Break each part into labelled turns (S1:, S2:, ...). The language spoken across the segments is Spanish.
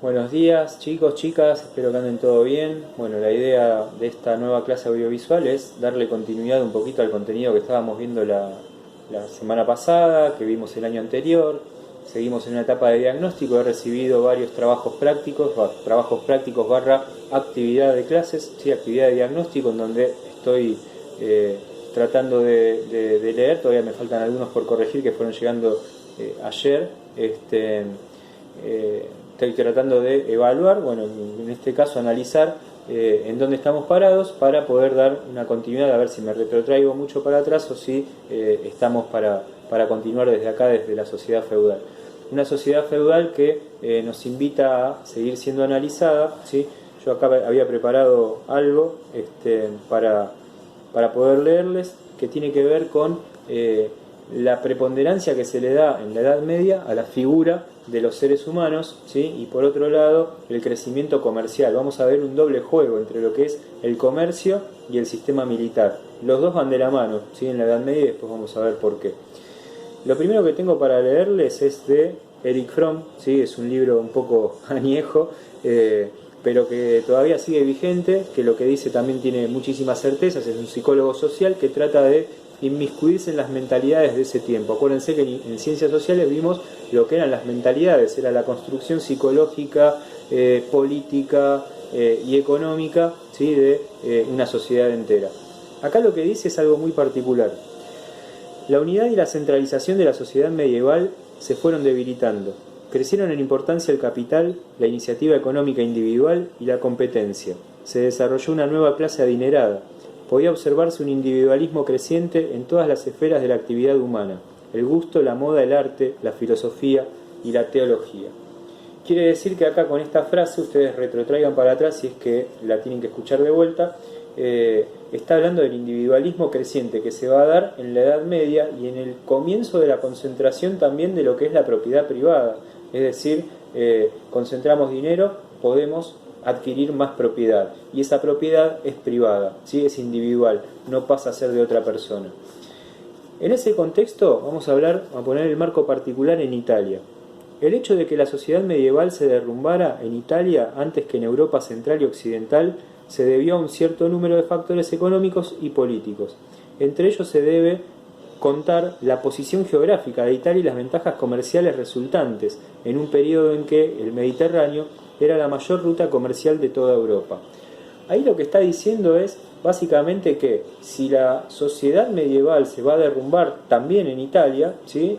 S1: Buenos días chicos, chicas, espero que anden todo bien. Bueno, la idea de esta nueva clase audiovisual es darle continuidad un poquito al contenido que estábamos viendo la semana pasada, que vimos el año anterior. Seguimos en una etapa de diagnóstico, he recibido varios trabajos prácticos barra actividad de clases, ¿sí? Actividad de diagnóstico en donde estoy tratando de leer, todavía me faltan algunos por corregir que fueron llegando ayer. Estoy tratando de evaluar, bueno, en este caso analizar en dónde estamos parados para poder dar una continuidad, a ver si me retrotraigo mucho para atrás o si estamos para continuar desde acá, desde la sociedad feudal. Una sociedad feudal que nos invita a seguir siendo analizada, ¿sí? Yo acá había preparado algo para poder leerles, que tiene que ver con la preponderancia que se le da en la Edad Media a la figura de los seres humanos, ¿sí? Y por otro lado el crecimiento comercial. Vamos a ver un doble juego entre lo que es el comercio y el sistema militar. Los dos van de la mano, ¿sí? En la Edad Media, y después vamos a ver por qué. Lo primero que tengo para leerles es de Erich Fromm, ¿sí? Es un libro un poco añejo, pero que todavía sigue vigente, que lo que dice también tiene muchísimas certezas. Es un psicólogo social que trata de inmiscuirse en las mentalidades de ese tiempo. Acuérdense que en ciencias sociales vimos lo que eran las mentalidades, era la construcción psicológica, política y económica, ¿sí? De una sociedad entera. Acá lo que dice es algo muy particular. La unidad y la centralización de la sociedad medieval se fueron debilitando. Crecieron en importancia el capital, la iniciativa económica individual y la competencia. Se desarrolló una nueva clase adinerada. Podía observarse un individualismo creciente en todas las esferas de la actividad humana: el gusto, la moda, el arte, la filosofía y la teología. Quiere decir que acá con esta frase, ustedes retrotraigan para atrás si es que la tienen que escuchar de vuelta, está hablando del individualismo creciente que se va a dar en la Edad Media y en el comienzo de la concentración también de lo que es la propiedad privada. Es decir, concentramos dinero, podemos adquirir más propiedad, y esa propiedad es privada, ¿sí? Es individual, no pasa a ser de otra persona. En ese contexto vamos a poner el marco particular en Italia. El hecho de que la sociedad medieval se derrumbara en Italia antes que en Europa central y occidental se debió a un cierto número de factores económicos y políticos. Entre ellos se debe contar la posición geográfica de Italia y las ventajas comerciales resultantes en un periodo en que el Mediterráneo era la mayor ruta comercial de toda Europa. Ahí lo que está diciendo es básicamente que si la sociedad medieval se va a derrumbar también en Italia, ¿sí?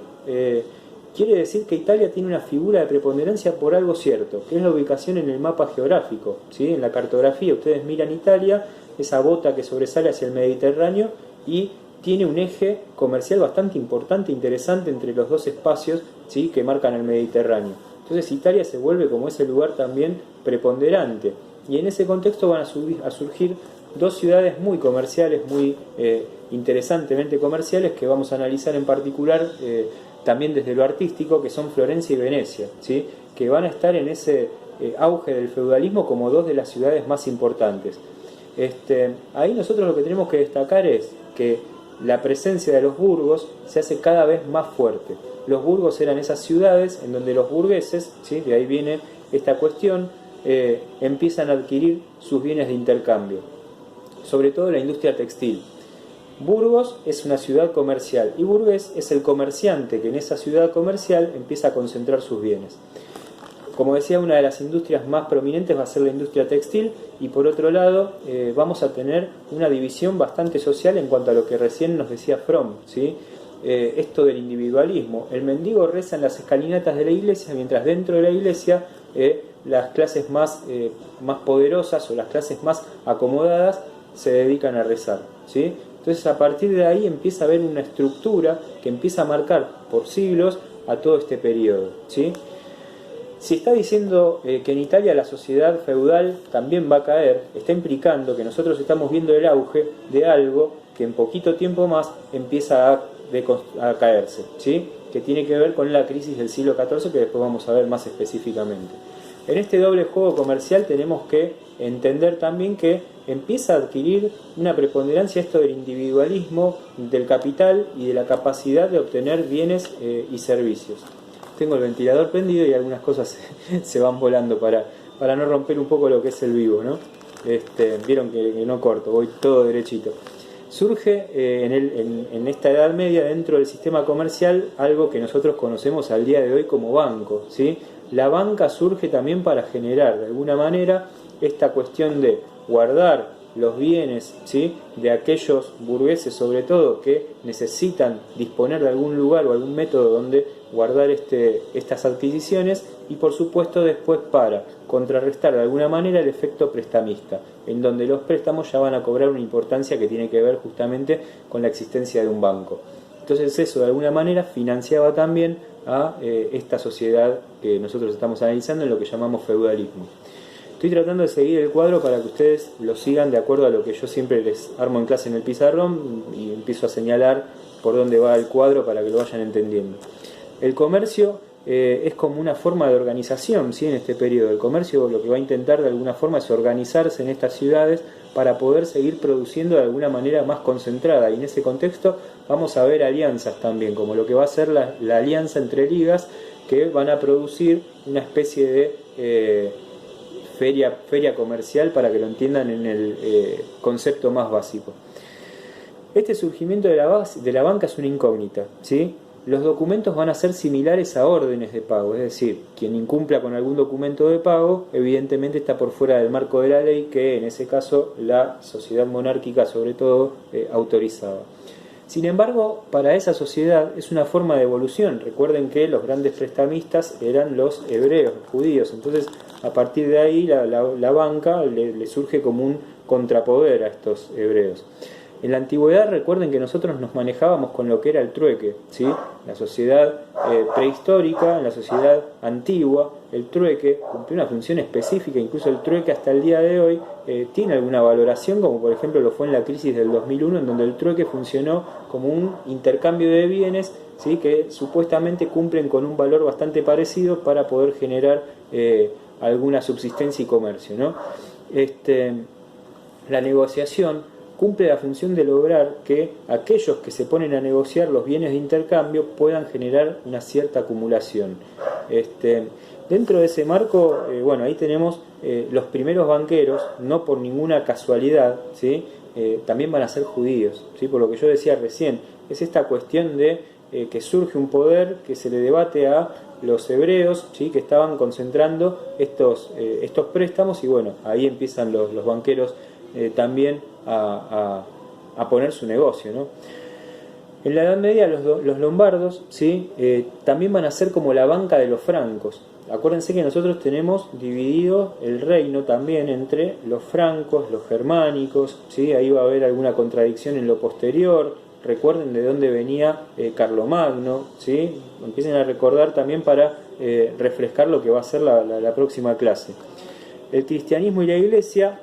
S1: Quiere decir que Italia tiene una figura de preponderancia por algo cierto, que es la ubicación en el mapa geográfico, ¿sí? En la cartografía ustedes miran Italia, esa bota que sobresale hacia el Mediterráneo, y tiene un eje comercial bastante importante, interesante entre los dos espacios, ¿sí? Que marcan el Mediterráneo. Entonces Italia se vuelve como ese lugar también preponderante, y en ese contexto van a surgir dos ciudades muy comerciales, muy interesantemente comerciales, que vamos a analizar en particular también desde lo artístico, que son Florencia y Venecia, ¿sí? Que van a estar en ese auge del feudalismo como dos de las ciudades más importantes. Ahí nosotros lo que tenemos que destacar es que la presencia de los burgos se hace cada vez más fuerte. Los burgos eran esas ciudades en donde los burgueses, ¿sí? De ahí viene esta cuestión, empiezan a adquirir sus bienes de intercambio, sobre todo la industria textil. Burgos es una ciudad comercial y burgués es el comerciante que en esa ciudad comercial empieza a concentrar sus bienes. Como decía, una de las industrias más prominentes va a ser la industria textil, y por otro lado vamos a tener una división bastante social en cuanto a lo que recién nos decía Fromm, ¿sí? Esto del individualismo. El mendigo reza en las escalinatas de la iglesia, mientras dentro de la iglesia las clases más poderosas o las clases más acomodadas se dedican a rezar, ¿sí? Entonces a partir de ahí empieza a haber una estructura que empieza a marcar por siglos a todo este periodo, ¿sí? Si está diciendo que en Italia la sociedad feudal también va a caer, está implicando que nosotros estamos viendo el auge de algo que en poquito tiempo más empieza a caerse, ¿sí? Que tiene que ver con la crisis del siglo XIV, que después vamos a ver más específicamente. En este doble juego comercial tenemos que entender también que empieza a adquirir una preponderancia esto del individualismo, del capital y de la capacidad de obtener bienes y servicios. tengo el ventilador prendido y algunas cosas se van volando para no romper un poco lo que es el vivo, ¿no? Vieron que no corto, voy todo derechito. Surge en esta Edad Media, dentro del sistema comercial, algo que nosotros conocemos al día de hoy como banco, ¿sí? La banca surge también para generar, de alguna manera, esta cuestión de guardar los bienes, ¿sí?, de aquellos burgueses, sobre todo, que necesitan disponer de algún lugar o algún método donde guardar estas adquisiciones, y por supuesto después para contrarrestar de alguna manera el efecto prestamista, en donde los préstamos ya van a cobrar una importancia que tiene que ver justamente con la existencia de un banco. Entonces eso de alguna manera financiaba también a esta sociedad que nosotros estamos analizando en lo que llamamos feudalismo. Estoy tratando de seguir el cuadro para que ustedes lo sigan de acuerdo a lo que yo siempre les armo en clase en el pizarrón, y empiezo a señalar por dónde va el cuadro para que lo vayan entendiendo. El comercio es como una forma de organización, ¿sí?, en este periodo. El comercio lo que va a intentar de alguna forma es organizarse en estas ciudades para poder seguir produciendo de alguna manera más concentrada, y en ese contexto vamos a ver alianzas también, como lo que va a ser la alianza entre ligas, que van a producir una especie de feria comercial, para que lo entiendan en el concepto más básico. Este surgimiento de la banca es una incógnita, ¿sí? Los documentos van a ser similares a órdenes de pago, es decir, quien incumpla con algún documento de pago evidentemente está por fuera del marco de la ley, que en ese caso la sociedad monárquica sobre todo autorizaba. Sin embargo, para esa sociedad es una forma de evolución. Recuerden que los grandes prestamistas eran los hebreos, los judíos. Entonces, a partir de ahí, la banca le surge como un contrapoder a estos hebreos. En la antigüedad, recuerden que nosotros nos manejábamos con lo que era el trueque, ¿sí? La sociedad prehistórica, en la sociedad antigua, el trueque cumplió una función específica. Incluso el trueque hasta el día de hoy tiene alguna valoración, como por ejemplo lo fue en la crisis del 2001, en donde el trueque funcionó como un intercambio de bienes, ¿sí?, que supuestamente cumplen con un valor bastante parecido para poder generar alguna subsistencia y comercio, ¿no? La negociación cumple la función de lograr que aquellos que se ponen a negociar los bienes de intercambio puedan generar una cierta acumulación. Dentro de ese marco, bueno, ahí tenemos los primeros banqueros, no por ninguna casualidad, ¿sí?, también van a ser judíos, ¿sí?, por lo que yo decía recién. Es esta cuestión de que surge un poder que se le debate a los hebreos, ¿sí?, que estaban concentrando estos préstamos, y bueno, ahí empiezan los banqueros también a poner su negocio, ¿no? En la Edad Media los lombardos, ¿sí?, también van a ser como la banca de los francos. Acuérdense que nosotros tenemos dividido el reino también entre los francos, los germánicos, ¿sí? Ahí va a haber alguna contradicción en lo posterior. Recuerden de dónde venía Carlomagno, ¿sí? Empiecen a recordar también para refrescar lo que va a ser la próxima clase. El cristianismo y la iglesia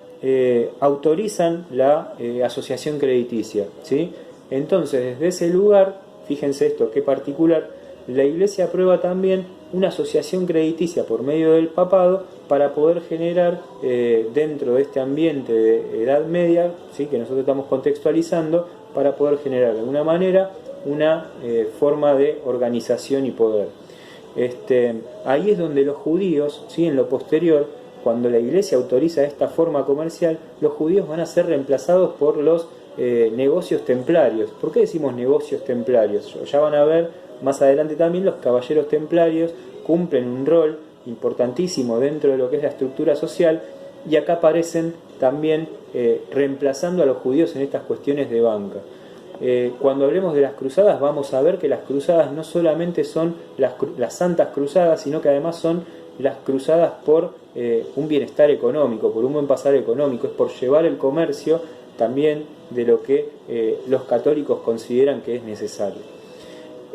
S1: autorizan la asociación crediticia, ¿sí? Entonces, desde ese lugar, fíjense esto, qué particular, la iglesia aprueba también una asociación crediticia por medio del papado para poder generar dentro de este ambiente de Edad Media, ¿sí?, que nosotros estamos contextualizando, para poder generar de alguna manera una forma de organización y poder. Ahí es donde los judíos, ¿sí?, en lo posterior, cuando la iglesia autoriza esta forma comercial, los judíos van a ser reemplazados por los negocios templarios. ¿Por qué decimos negocios templarios? Ya van a ver más adelante también los caballeros templarios cumplen un rol importantísimo dentro de lo que es la estructura social, y acá aparecen también reemplazando a los judíos en estas cuestiones de banca. Cuando hablemos de las cruzadas vamos a ver que las cruzadas no solamente son las santas cruzadas, sino que además son las cruzadas por un bienestar económico, por un buen pasar económico, es por llevar el comercio también de lo que los católicos consideran que es necesario.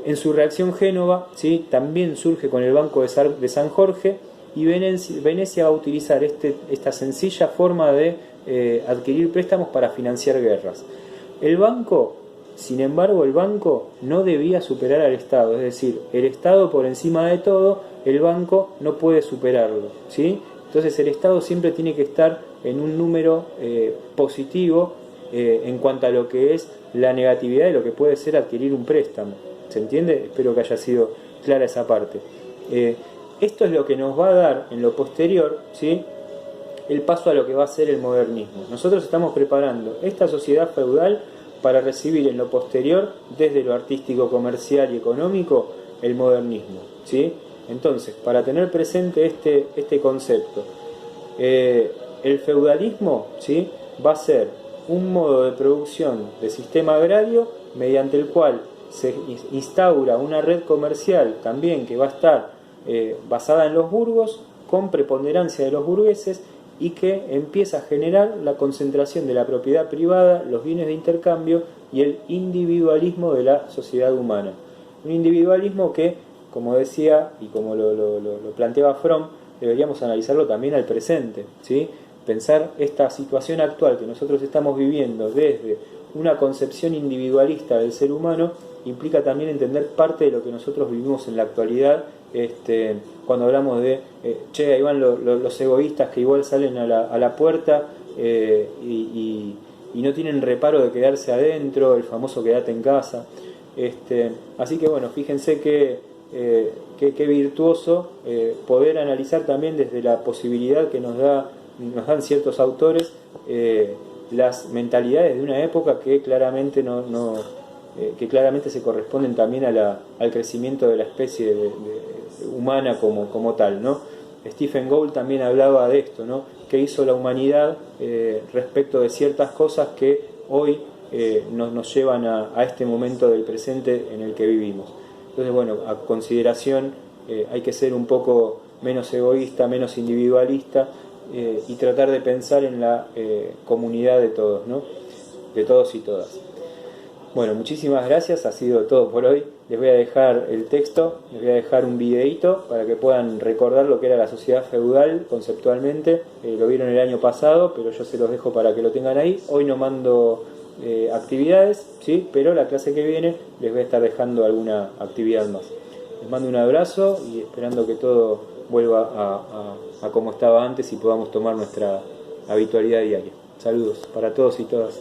S1: En su reacción Génova, ¿sí?, también surge con el Banco de San Jorge, y Venecia va a utilizar esta sencilla forma de adquirir préstamos para financiar guerras. El banco, sin embargo, el banco no debía superar al Estado, es decir, el Estado por encima de todo, el banco no puede superarlo, ¿sí? Entonces el Estado siempre tiene que estar en un número positivo en cuanto a lo que es la negatividad de lo que puede ser adquirir un préstamo. ¿Se entiende? Espero que haya sido clara esa parte. Esto es lo que nos va a dar en lo posterior, ¿sí?, el paso a lo que va a ser el modernismo. Nosotros estamos preparando esta sociedad feudal para recibir en lo posterior, desde lo artístico, comercial y económico, el modernismo, ¿sí? Entonces, para tener presente este concepto, el feudalismo, ¿sí?, va a ser un modo de producción de sistema agrario mediante el cual se instaura una red comercial también que va a estar basada en los burgos, con preponderancia de los burgueses, y que empieza a generar la concentración de la propiedad privada, los bienes de intercambio y el individualismo de la sociedad humana. Un individualismo que, como decía y como lo planteaba Fromm, deberíamos analizarlo también al presente, ¿sí? Pensar esta situación actual que nosotros estamos viviendo desde una concepción individualista del ser humano implica también entender parte de lo que nosotros vivimos en la actualidad, cuando hablamos de ahí van los egoístas que igual salen a la puerta y no tienen reparo de quedarse adentro, el famoso quédate en casa. Así que bueno, fíjense qué virtuoso poder analizar también desde la posibilidad que nos dan ciertos autores las mentalidades de una época que claramente que claramente se corresponden también al crecimiento de la especie humana como tal, ¿no? Stephen Gould también hablaba de esto, ¿no?, que hizo la humanidad respecto de ciertas cosas que hoy nos llevan a este momento del presente en el que vivimos. Entonces, bueno, a consideración hay que ser un poco menos egoísta, menos individualista, y tratar de pensar en la comunidad de todos, ¿no?, de todos y todas. Bueno, muchísimas gracias, ha sido todo por hoy. Les voy a dejar el texto, les voy a dejar un videíto para que puedan recordar lo que era la sociedad feudal conceptualmente. Lo vieron el año pasado, pero yo se los dejo para que lo tengan ahí. Hoy no mando actividades, ¿sí?, pero la clase que viene les voy a estar dejando alguna actividad más. Les mando un abrazo y esperando que todo vuelva a como estaba antes y podamos tomar nuestra habitualidad diaria. Saludos para todos y todas.